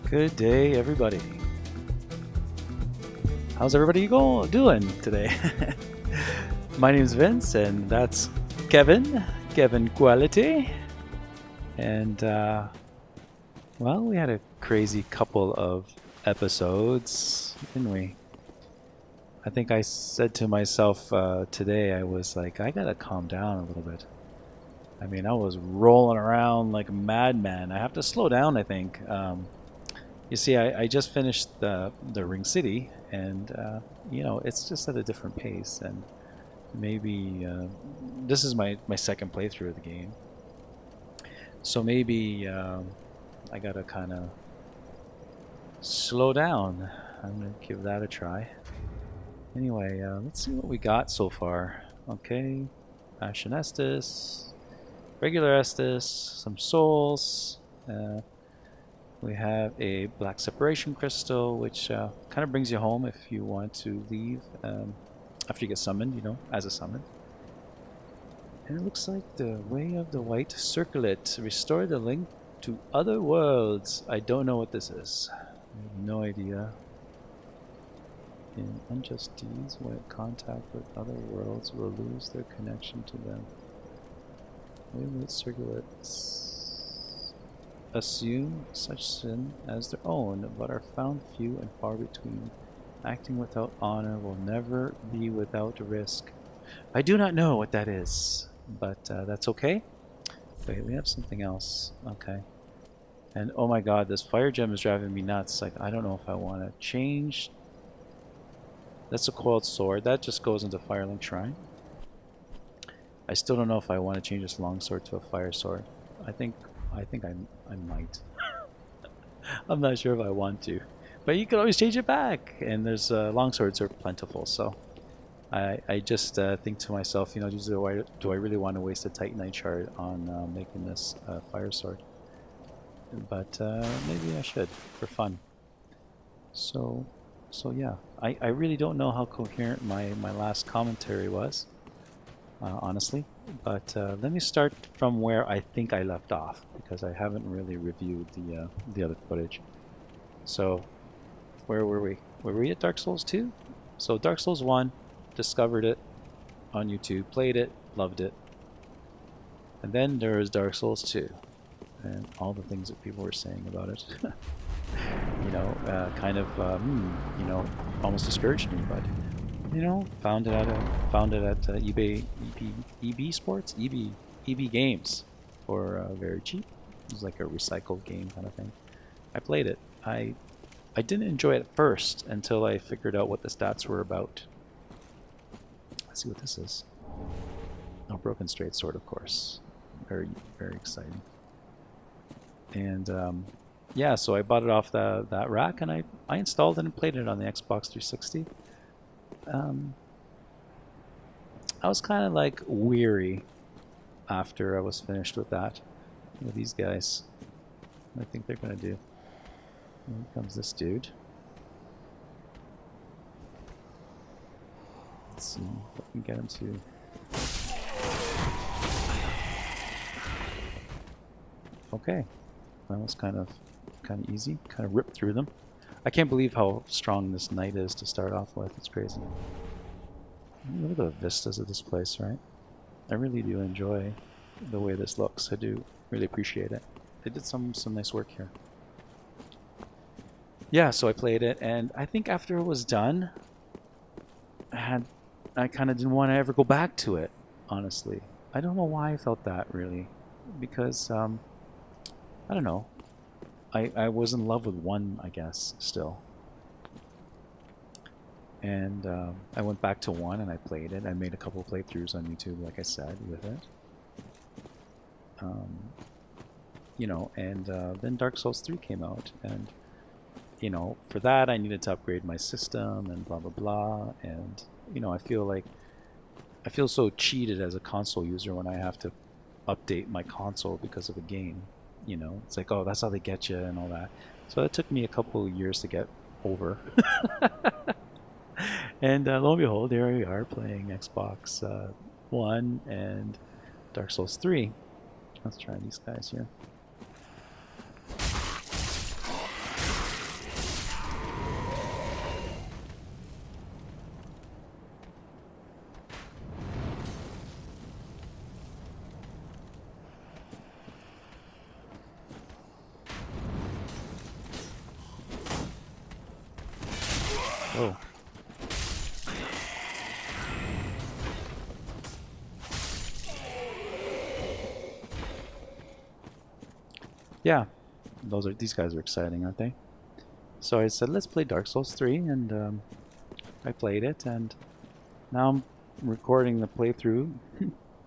Good day, everybody. How's everybody doing today? My name is Vince, and that's Kevin Quality. And, well, we had a crazy couple of episodes, didn't we? I think I said to myself today, I was like, I gotta calm down a little bit. I mean, I was rolling around like a madman. I have to slow down, I think. You see, I just finished the Ring City, and it's just at a different pace. And maybe this is my second playthrough of the game, so maybe I gotta kind of slow down. I'm gonna give that a try. Anyway, let's see what we got so far. Okay, Ashen Estus, regular Estus, some souls. We have a black separation crystal, which kind of brings you home if you want to leave after you get summoned, as a summon. And it looks like the way of the white circlet. Restore the link to other worlds. I don't know what this is. I have no idea. In unjust deeds, when contact with other worlds will lose their connection to them. White circlets assume such sin as their own, but are found few and far between. Acting without honor will never be without risk. I do not know what that is, but that's okay. Wait, we have something else. Okay. And oh my god, this fire gem is driving me nuts. Like, I don't know if I want to change. That's a coiled sword. That just goes into Firelink Shrine. I still don't know if I want to change this longsword to a fire sword. I think I might. I'm not sure if I want to, but you can always change it back. And there's longswords are plentiful, so I just think to myself, do I really want to waste a Titanite shard on making this fire sword? But maybe I should for fun. So yeah, I really don't know how coherent my last commentary was, honestly. But let me start from where I think I left off, because I haven't really reviewed the other footage. So where were we? Were we at Dark Souls 2? So Dark Souls 1, discovered it on YouTube, played it, loved it. And then there was Dark Souls 2, and all the things that people were saying about it. Almost discouraged me, but found it at eBay, EB Sports, EB Games for very cheap. It was like a recycled game kind of thing. I played it. I didn't enjoy it at first until I figured out what the stats were about. Let's see what this is. Oh, Broken Straight Sword, of course. Very, very exciting. And yeah, so I bought it off that rack, and I installed it and played it on the Xbox 360. I was kind of like weary after I was finished with that. With these guys, I think they're gonna do. Here comes this dude. Let's see if I can get him to. Okay, that was kind of easy. Kind of ripped through them. I can't believe how strong this knight is to start off with. It's crazy. Look at the vistas of this place, right? I really do enjoy the way this looks. I do really appreciate it. They did some nice work here. Yeah, so I played it, and I think after it was done, I kind of didn't want to ever go back to it, honestly. I don't know why I felt that, really. Because, I don't know. I was in love with 1, I guess, still. And I went back to 1 and I played it. I made a couple of playthroughs on YouTube, like I said, with it. And then Dark Souls 3 came out. And, for that I needed to upgrade my system and blah, blah, blah. And, I feel so cheated as a console user when I have to update my console because of a game. It's like, oh, that's how they get you and all that. So it took me a couple of years to get over. And lo and behold, here we are playing Xbox One, and Dark Souls 3. Let's try these guys here. Oh. Yeah, these guys are exciting, aren't they? So I said, let's play Dark Souls 3, and I played it, and now I'm recording the playthrough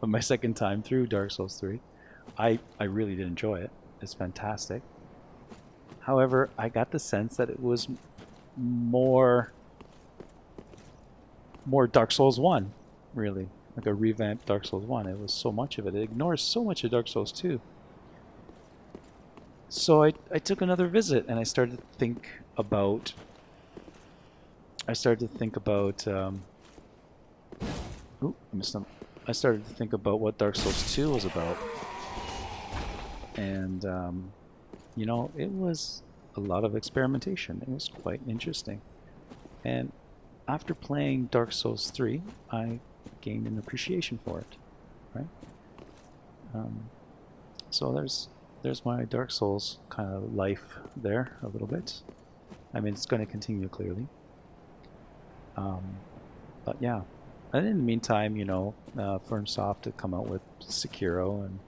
of my second time through Dark Souls 3. I really did enjoy it. It's fantastic. However, I got the sense that it was more Dark Souls 1, really. Like a revamped Dark Souls 1. It was so much of it. It ignores so much of Dark Souls 2. So I took another visit, and I started to think about ooh, I missed them. I started to think about what Dark Souls 2 was about. And you know, it was a lot of experimentation. It was quite interesting. And after playing Dark Souls 3, I gained an appreciation for it, right? So there's my Dark Souls kind of life there a little bit. I mean, it's going to continue clearly. But yeah, and in the meantime, you know, FromSoft had come out with Sekiro, and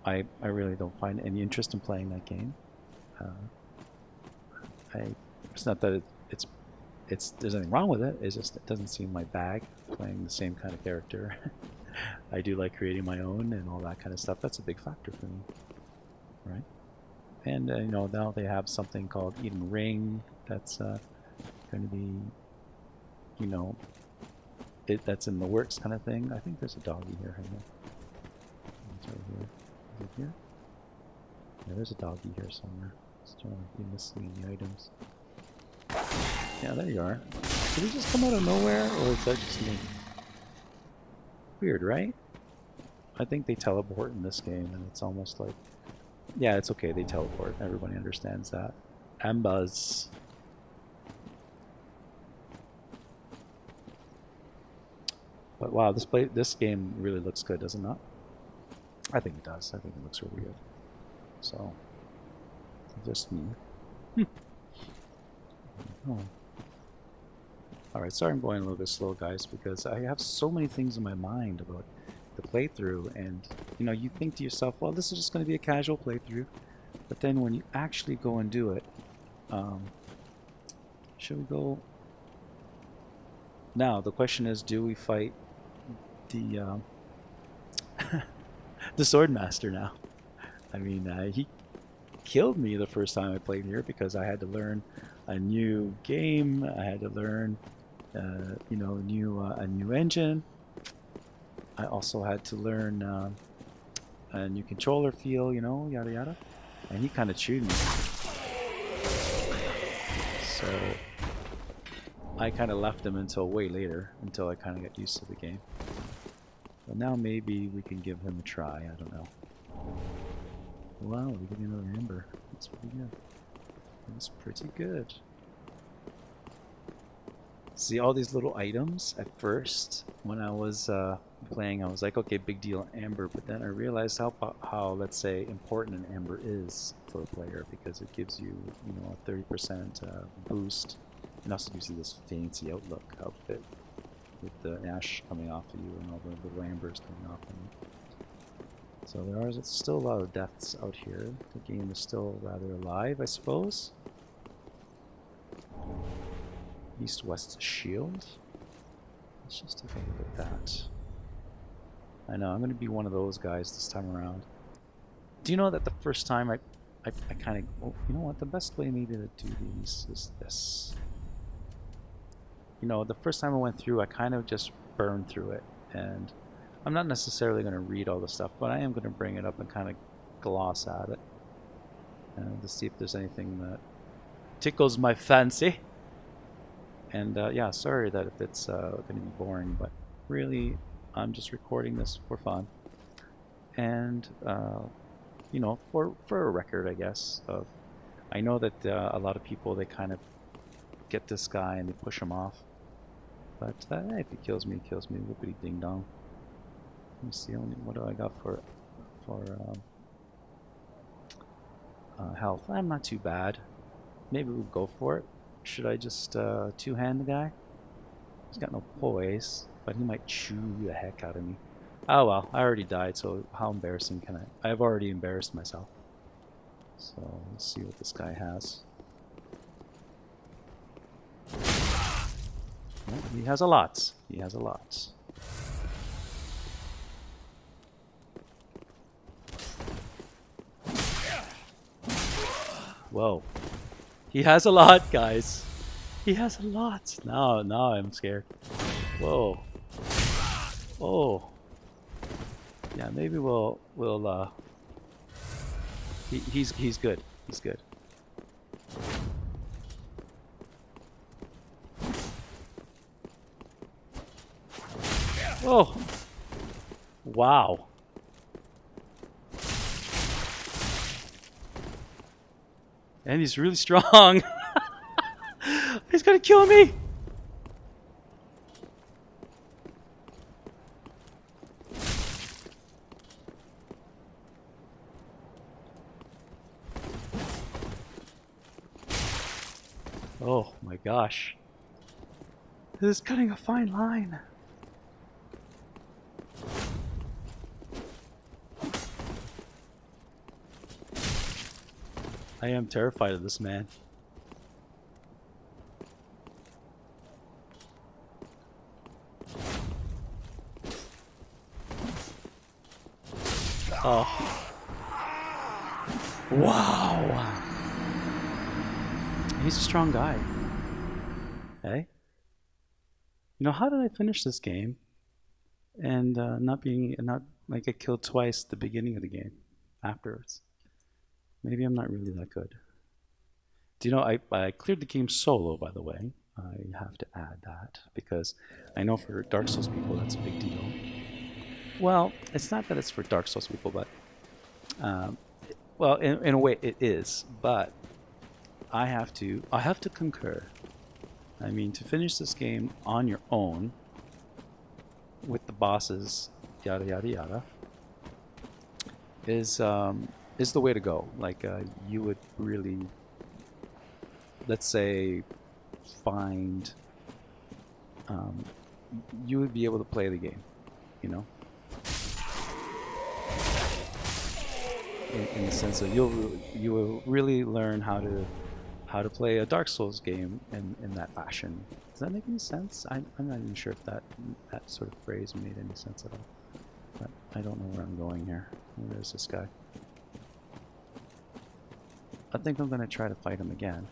I really don't find any interest in playing that game. It's not that there's anything wrong with it. It's just it doesn't seem my bag. Playing the same kind of character. I do like creating my own and all that kind of stuff. That's a big factor for me, right? And you know, now they have something called Eden Ring. That's going to be, you know, that's in the works kind of thing. I think there's a doggy here. It's right here. Is it here? Yeah, there's a doggy here somewhere. Just trying to be missing the items. Yeah, there you are. Did he just come out of nowhere, or is that just me? Weird, right? I think they teleport in this game, and it's almost like... Yeah, it's okay, they teleport. Everybody understands that. Ambuz. But wow, this game really looks good, does it not? I think it does. I think it looks really good. So, just me. Oh. Alright, sorry I'm going a little bit slow, guys, because I have so many things in my mind about the playthrough, and you know, you think to yourself, well, this is just going to be a casual playthrough, but then when you actually go and do it, should we go... Now, the question is, do we fight the the Swordmaster now? I mean, he killed me the first time I played here because I had to learn a new game. I had to learn, you know, a new engine. I also had to learn a new controller feel, you know, yada yada. And he kind of chewed me. So I kind of left him until way later, until I kind of got used to the game. But now maybe we can give him a try. I don't know. Wow, we're getting another amber. That's pretty good. That's pretty good. See all these little items at first when I was playing, I was like, okay, big deal, amber. But then I realized how let's say important an amber is for a player, because it gives you, you know, a 30% boost, and also gives you this fancy outlook outfit with the ash coming off of you and all the little ambers coming off of you. So there are still a lot of deaths out here. The game is still rather alive, I suppose. East-west shield. Let's just take a look at that. I know, I'm going to be one of those guys this time around. Do you know that the first time I kind of... Oh, you know what? The best way maybe to do these is this. You know, the first time I went through, I kind of just burned through it. And I'm not necessarily going to read all the stuff, but I am going to bring it up and kind of gloss at it. To see if there's anything that tickles my fancy. And yeah, sorry that if it's going to be boring, but really, I'm just recording this for fun. And, you know, for a record, I guess. I know that a lot of people, they kind of get this guy and they push him off. But if he kills me, he kills me. Whoopity ding dong. Let me see, what do I got for health? I'm not too bad. Maybe we'll go for it. Should I just two-hand the guy? He's got no poise, but he might chew the heck out of me. Oh well, I already died, so how embarrassing can I? I've already embarrassed myself. So let's see what this guy has. Well, he has a lot. He has a lot. Whoa. He has a lot, guys. He has a lot. Now I'm scared. Whoa. Oh. Yeah, maybe we'll he's good. He's good. Oh. Wow. And he's really strong. He's gonna kill me. Oh my gosh. This is cutting a fine line. I am terrified of this man. Oh. Wow. He's a strong guy. Hey? You know, how did I finish this game and not like get killed twice at the beginning of the game afterwards? Maybe I'm not really that good. Do you know, I cleared the game solo, by the way. I have to add that because I know for Dark Souls people that's a big deal. Well, it's not that it's for Dark Souls people, but well, in a way it is. But I have to concur. I mean, to finish this game on your own with the bosses, yada yada yada, is the way to go. Like you would really, let's say, find you would be able to play the game, you know, in the sense that you will really learn how to play a Dark Souls game in that fashion. Does that make any sense? I'm not even sure if that sort of phrase made any sense at all. But I don't know where I'm going here. Where's this guy? I think I'm going to try to fight him again.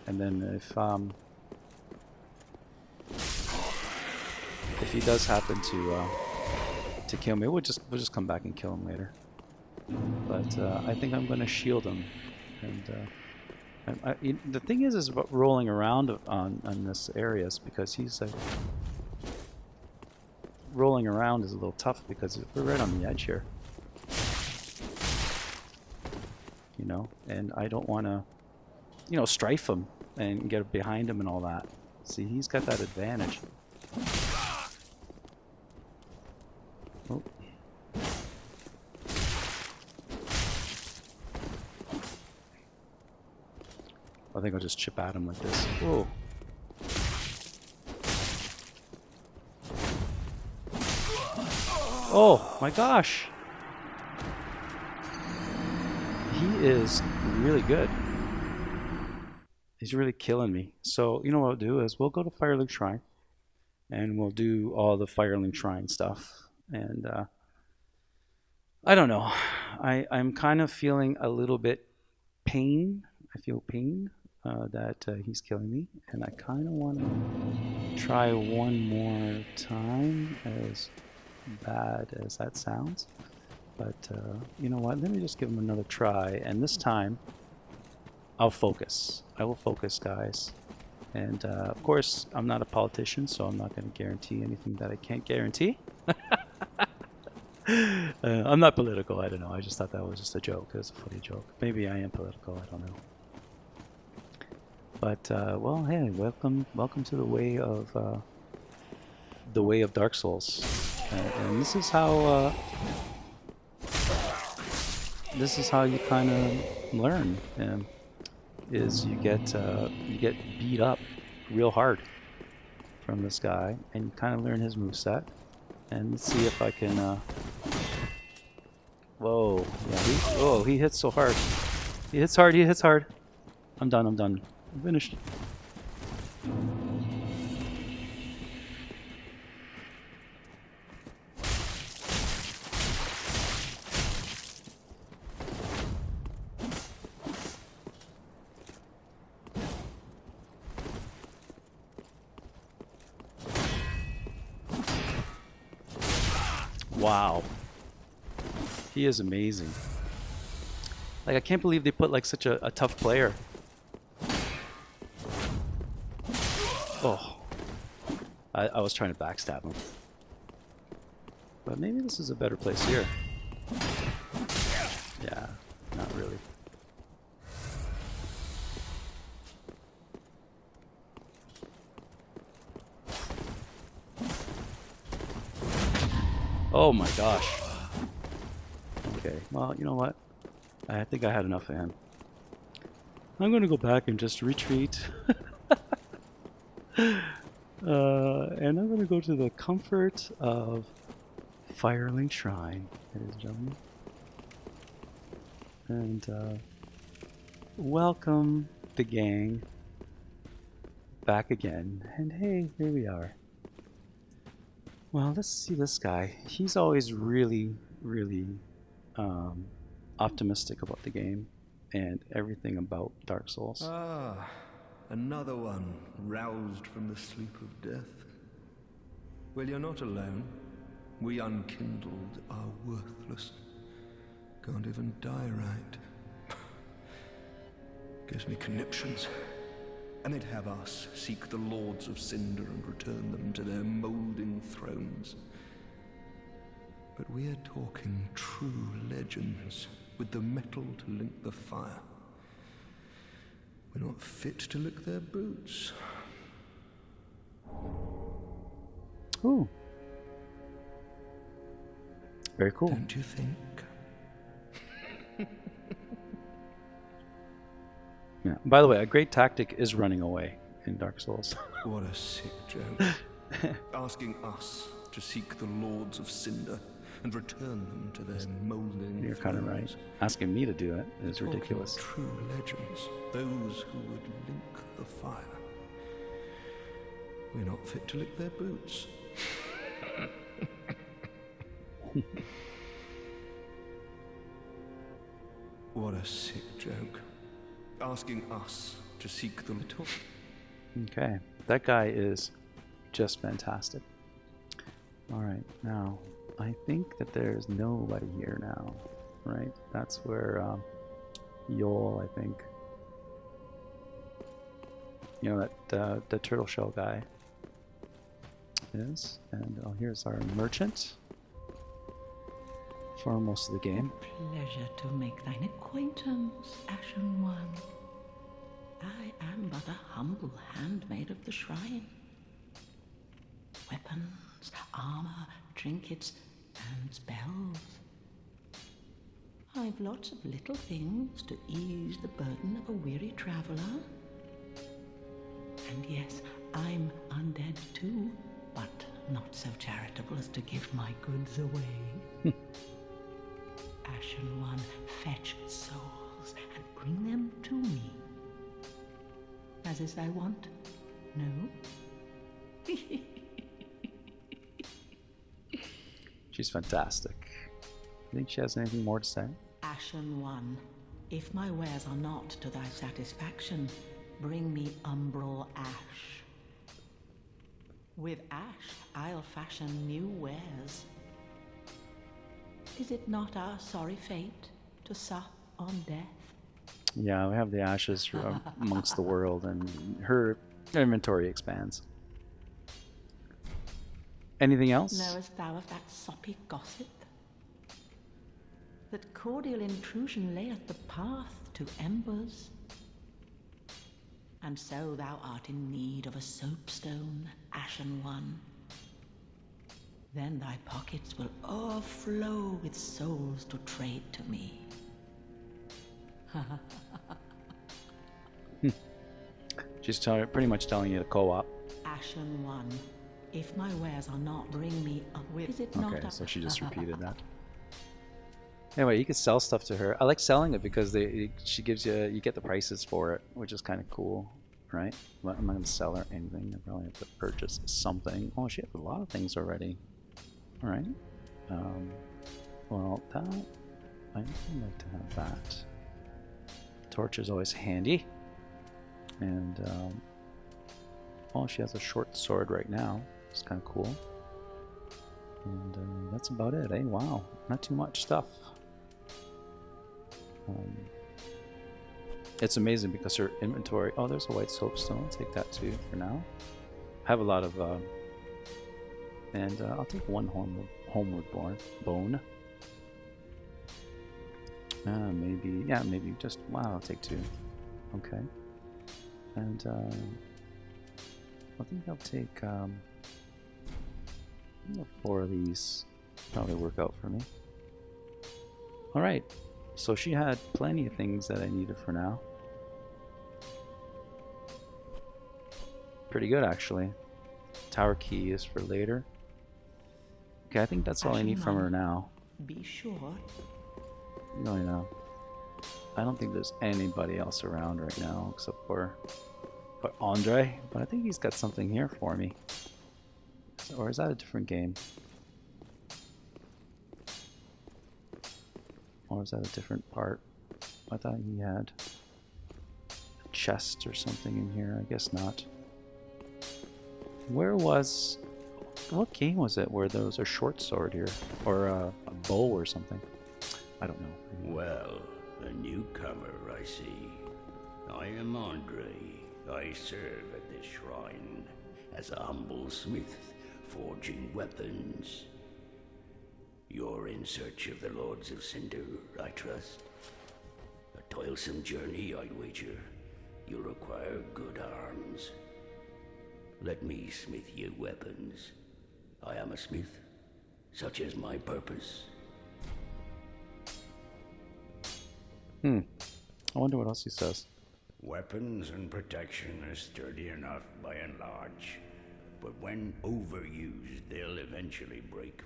And then if he does happen to kill me, we'll just come back and kill him later. But I think I'm going to shield him. And the thing is about rolling around on this area is because he's like rolling around is a little tough because we're right on the edge here. You know, and I don't want to, you know, strafe him and get behind him and all that. See, he's got that advantage. Oh. I think I'll just chip at him like this. Whoa. Oh my gosh. He is really good. He's really killing me. So, you know what I'll do is we'll go to Firelink Shrine and we'll do all the Firelink Shrine stuff. And I don't know. I'm kind of feeling a little bit pain. I feel pain that he's killing me. And I kind of want to try one more time, as bad as that sounds. But you know what? Let me just give him another try. And this time, I'll focus. I will focus, guys. And of course, I'm not a politician, so I'm not going to guarantee anything that I can't guarantee. I'm not political. I don't know. I just thought that was just a joke. It was a funny joke. Maybe I am political. I don't know. But well, hey, welcome to the way of Dark Souls, and this is how you kind of learn. Is you get beat up real hard from this guy, and you kind of learn his moveset. And let's see if I can. Whoa! Yeah, he hits so hard. He hits hard. I'm done. I'm finished. Wow. He is amazing. Like, I can't believe they put like such a tough player. Oh. I was trying to backstab him. But maybe this is a better place here. Yeah, not really. Oh my gosh. Okay, well, you know what? I think I had enough of him. I'm going to go back and just retreat. And I'm going to go to the comfort of Firelink Shrine, ladies and gentlemen. And welcome the gang back again. And hey, here we are. Well, let's see this guy. He's always really, really optimistic about the game and everything about Dark Souls. Ah, another one roused from the sleep of death. Well, you're not alone. We unkindled are worthless. Can't even die right. Gives me conniptions. And they'd have us seek the Lords of Cinder and return them to their moulding thrones. But we're talking true legends, with the metal to link the fire. We're not fit to lick their boots. Ooh. Very cool. Don't you think? Yeah. By the way, a great tactic is running away in Dark Souls. What a sick joke. Asking us to seek the Lords of Cinder and return them to their moulding You're kind of right. Asking me to do it is ridiculous. True legends, those who would link the fire. We're not fit to lick their boots. What a sick joke. Asking us to seek the little. Okay, that guy is just fantastic. All right, now I think that there's nobody here now, right? That's where Yol, I think. You know, that the turtle shell guy is. And here's our merchant for most of the game. Pleasure to make thine acquaintance, Ashen One. I am but a humble handmaid of the shrine. Weapons, armor, trinkets, and spells. I've lots of little things to ease the burden of a weary traveler. And yes, I'm undead too, but not so charitable as to give my goods away. Ashen One, fetch souls and bring them to me. As is thy wont, no? She's fantastic. You think she has anything more to say? Ashen One, if my wares are not to thy satisfaction, bring me umbral ash. With ash, I'll fashion new wares. Is it not our sorry fate to sup on death? Yeah, we have the ashes amongst the world, and her Your inventory expands. Anything else? Knowest thou of that soppy gossip? That cordial intrusion layeth the path to embers. And so thou art in need of a soapstone, ashen one. Then thy pockets will o'erflow with souls to trade to me. She's pretty much telling you to co-op. Ashen one, if my wares are not, bring me up with. Is it not? Okay, so she just repeated that. Anyway, you can sell stuff to her. I like selling it because she gives you get the prices for it, which is kind of cool, right? But I'm not going to sell her anything. I probably have to purchase something. Oh, she has a lot of things already. All right. Well, that I'd like to have that. Torch is always handy. And oh, she has a short sword right now. It's kind of cool. And that's about it, eh? Wow, not too much stuff. It's amazing because her inventory... Oh, there's a white soapstone. I'll take that too for now. I have a lot of... and I'll take one homeward bone. Maybe... Yeah, maybe just... Wow, I'll take 2. Okay. And I think I'll take 4 of these. Probably work out for me. Alright, so she had plenty of things that I needed for now. Pretty good, actually. Tower key is for later. Okay, I think that's all I need from her now. Be sure. No, I know. I don't think there's anybody else around right now except for Andre, but I think he's got something here for me. Or is that a different game? Or is that a different part? I thought he had a chest or something in here. I guess not. What game was it where there was a short sword here? Or a bow or something? I don't know. Well, a newcomer, I see. I am Andre. I serve at this shrine as a humble smith, forging weapons. You're in search of the Lords of Cinder, I trust. A toilsome journey, I'd wager. You'll require good arms. Let me smith you weapons. I am a smith. Such is my purpose. I wonder what else he says. Weapons and protection are sturdy enough by and large, but when overused, they'll eventually break.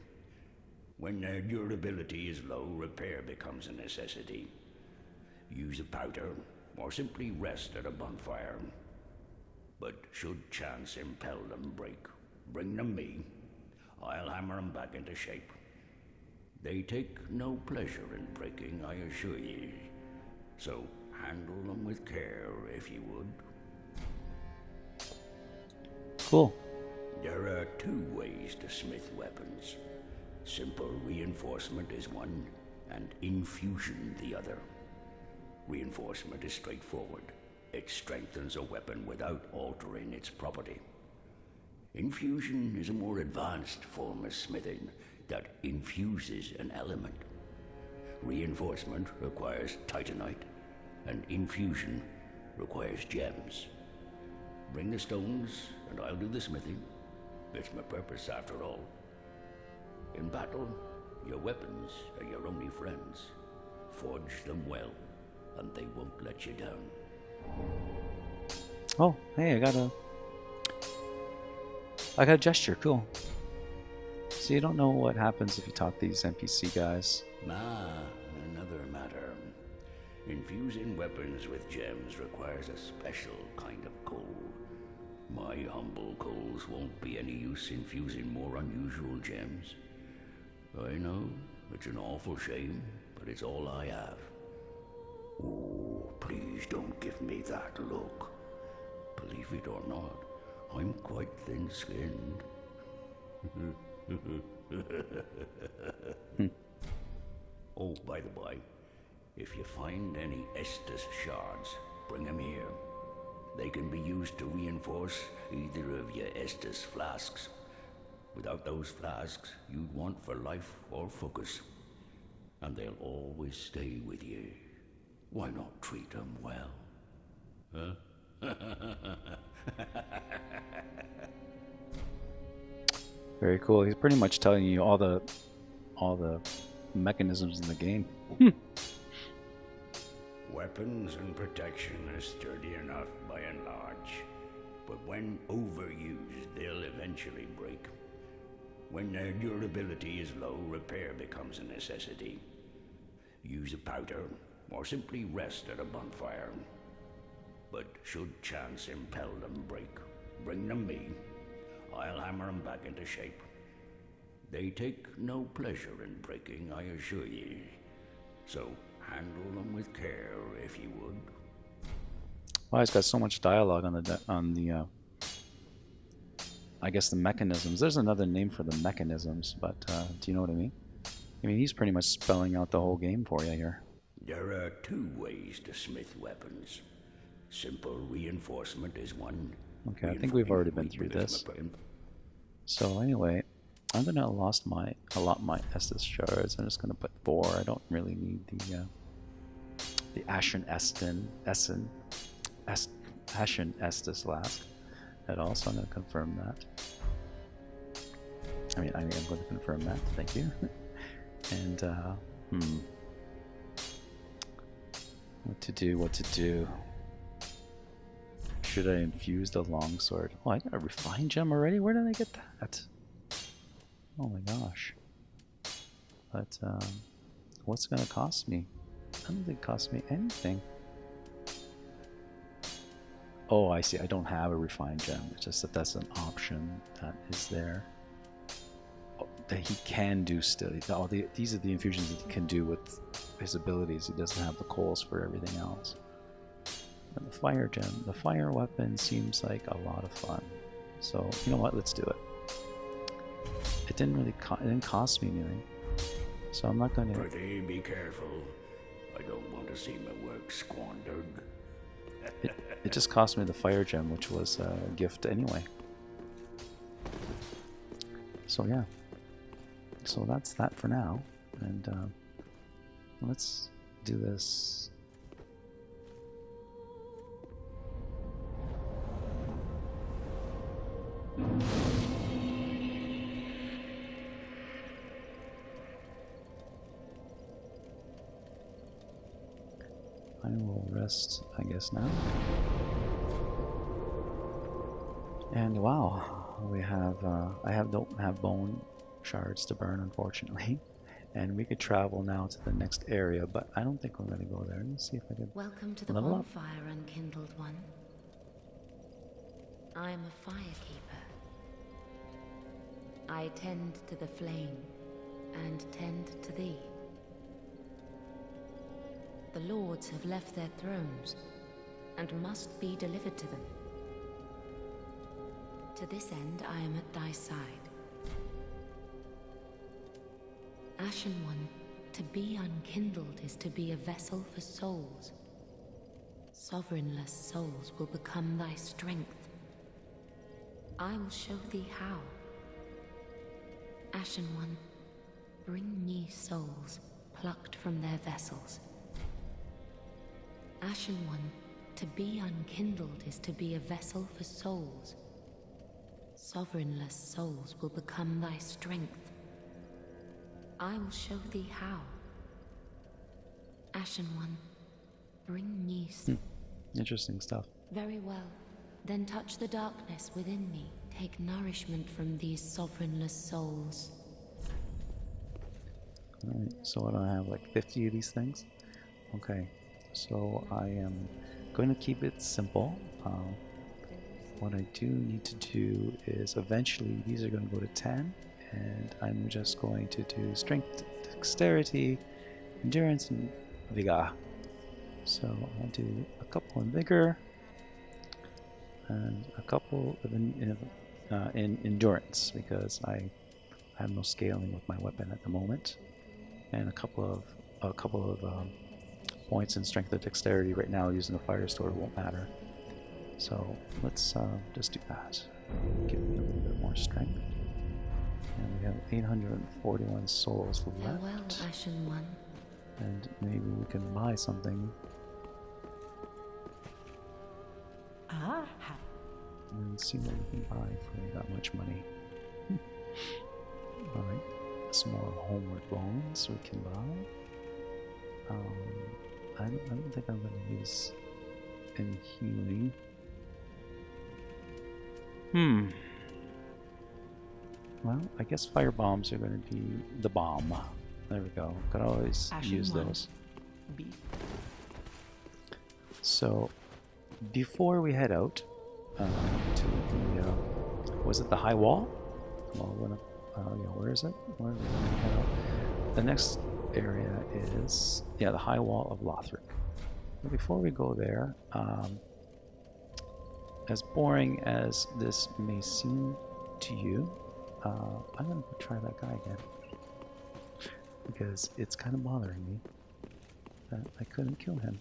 When their durability is low, repair becomes a necessity. Use a powder, or simply rest at a bonfire. But should chance impel them break, bring them me. I'll hammer them back into shape. They take no pleasure in breaking, I assure ye. So handle them with care, if you would. Cool. There are 2 ways to smith weapons. Simple reinforcement is one, and infusion the other. Reinforcement is straightforward. It strengthens a weapon without altering its property. Infusion is a more advanced form of smithing that infuses an element. Reinforcement requires titanite, and infusion requires gems. Bring the stones, and I'll do the smithing. It's my purpose, after all. In battle, your weapons are your only friends. Forge them well, and they won't let you down. Oh, hey, I got a gesture. Cool. So you don't know what happens if you talk to these NPC guys. Another matter. Infusing weapons with gems requires a special kind of coal. My humble coals won't be any use infusing more unusual gems. I know, it's an awful shame, but it's all I have. Oh, please don't give me that look. Believe it or not, I'm quite thin-skinned. Oh, by the by, if you find any Estus shards, bring them here. They can be used to reinforce either of your Estus flasks. Without those flasks, you'd want for life or focus. And they'll always stay with you. Why not treat them well? Huh? Very cool. He's pretty much telling you all the mechanisms in the game. Weapons and protection are sturdy enough by and large, but when overused, they'll eventually break. When their durability is low, repair becomes a necessity. Use a powder, or simply rest at a bonfire. But should chance impel them break, bring them me. I'll hammer them back into shape. They take no pleasure in breaking, I assure ye. So handle them with care, if you would. Wow, he's got so much dialogue on the I guess the mechanisms. There's another name for the mechanisms, but do you know what I mean? I mean, he's pretty much spelling out the whole game for you here. There are two ways to smith weapons. Simple reinforcement is one. Okay, I think we've already been through this. So anyway, I'm gonna allot my Estus shards. I'm just gonna put 4. I don't really need the Ashen Estus flask at all, so I'm gonna confirm that. I am going to confirm that. Thank you. And what to do? Should I infuse the longsword? Oh, I got a refined gem already? Where did I get that? Oh my gosh. But, what's it gonna cost me? I don't think it costs me anything. Oh, I see. I don't have a refined gem. It's just that that's an option that is there. Oh, that he can do still. These are the infusions that he can do with his abilities. He doesn't have the coals for everything else. And the fire gem, the fire weapon seems like a lot of fun. So you know what? Let's do it. It didn't really it didn't cost me anything, so I'm not gonna. Pretty, be careful. I don't want to see my work squandered. It just cost me the fire gem, which was a gift anyway. So yeah. So that's that for now, and let's do this. I will rest, I guess, now. And wow, we have don't have bone shards to burn, unfortunately. And we could travel now to the next area, but I don't think we're going to go there. Let me see if I can. Welcome to the bonfire, unkindled one. I am a firekeeper. I tend to the flame and tend to thee. The lords have left their thrones and must be delivered to them. To this end, I am at thy side. Ashen One, to be unkindled is to be a vessel for souls. Sovereignless souls will become thy strength. I will show thee how. Ashen One, bring me souls plucked from their vessels. Ashen One, to be unkindled is to be a vessel for souls. Sovereignless souls will become thy strength. I will show thee how. Ashen One, bring me Interesting stuff. Very well. Then touch the darkness within me. Take nourishment from these sovereignless souls. Alright, so what do I have, like 50 of these things? Okay, so I am going to keep it simple. What I do need to do is eventually these are going to go to 10, and I'm just going to do strength, dexterity, endurance, and vigor. So I'll do a couple in vigor and a couple of in endurance, because I have no scaling with my weapon at the moment, and a couple of points in strength and dexterity. Right now using a fire sword won't matter. So let's just do that. Give me a little bit more strength. And we have 841 souls left. Farewell, Ashen One. And maybe we can buy something. And see what we can buy for that much money. Alright. Some more homeward bones we can buy. I don't think I'm going to use any healing. Well, I guess fire bombs are going to be the bomb. There we go. Could always use those. So, before we head out to the, was it the high wall? Well, where is it? Where are we going to head out? The next area is, the high wall of Lothric. But before we go there, as boring as this may seem to you, I'm going to try that guy again. Because it's kind of bothering me that I couldn't kill him.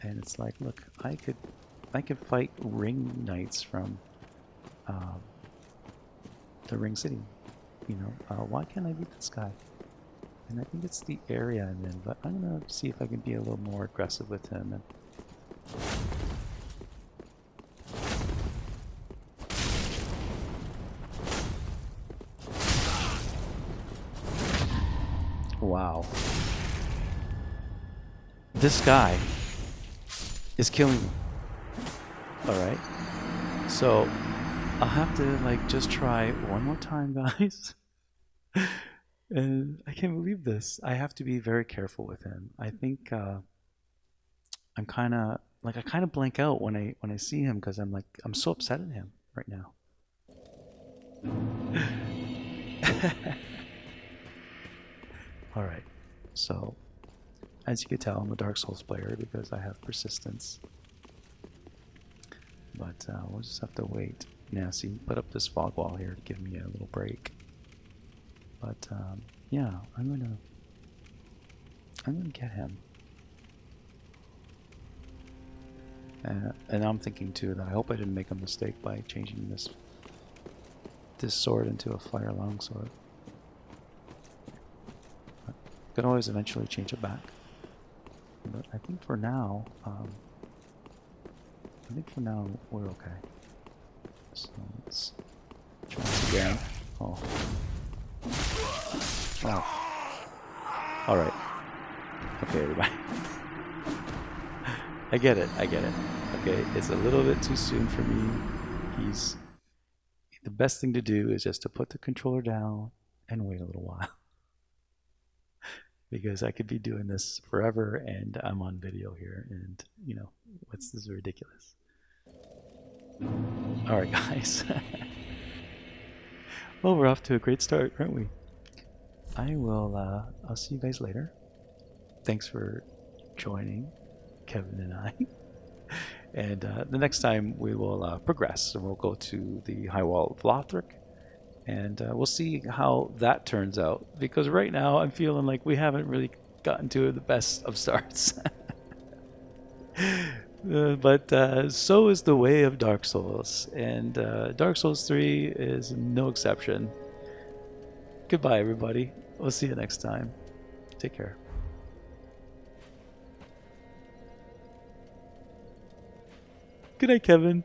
And it's like, look, I could fight ring knights from the ring city. You know, why can't I beat this guy? And I think it's the area I'm in, but I'm gonna see if I can be a little more aggressive with him. And wow. This guy is killing me. Alright. So I'll have to like just try one more time, guys. And I can't believe this. I have to be very careful with him. I think I'm kind of like I kind of blank out when I see him because I'm so upset at him right now. All right. So as you can tell, I'm a Dark Souls player because I have persistence. But we'll just have to wait. Now, see, put up this fog wall here to give me a little break. But yeah, I'm gonna get him. And I'm thinking too that I hope I didn't make a mistake by changing this sword into a fire longsword. Could always eventually change it back. But I think for now, we're okay. So let's try this again. Oh. Alright. Okay, everybody. I get it. Okay, it's a little bit too soon for me. The best thing to do is just to put the controller down and wait a little while. Because I could be doing this forever and I'm on video here and, you know, this is ridiculous. Alright, guys. Well, we're off to a great start, aren't we? I'll see you guys later. Thanks for joining Kevin and I. And the next time we will progress and we'll go to the High Wall of Lothric. And we'll see how that turns out. Because right now I'm feeling like we haven't really gotten to the best of starts. But so is the way of Dark Souls. And Dark Souls 3 is no exception. Goodbye, everybody. We'll see you next time. Take care. Good night, Kevin.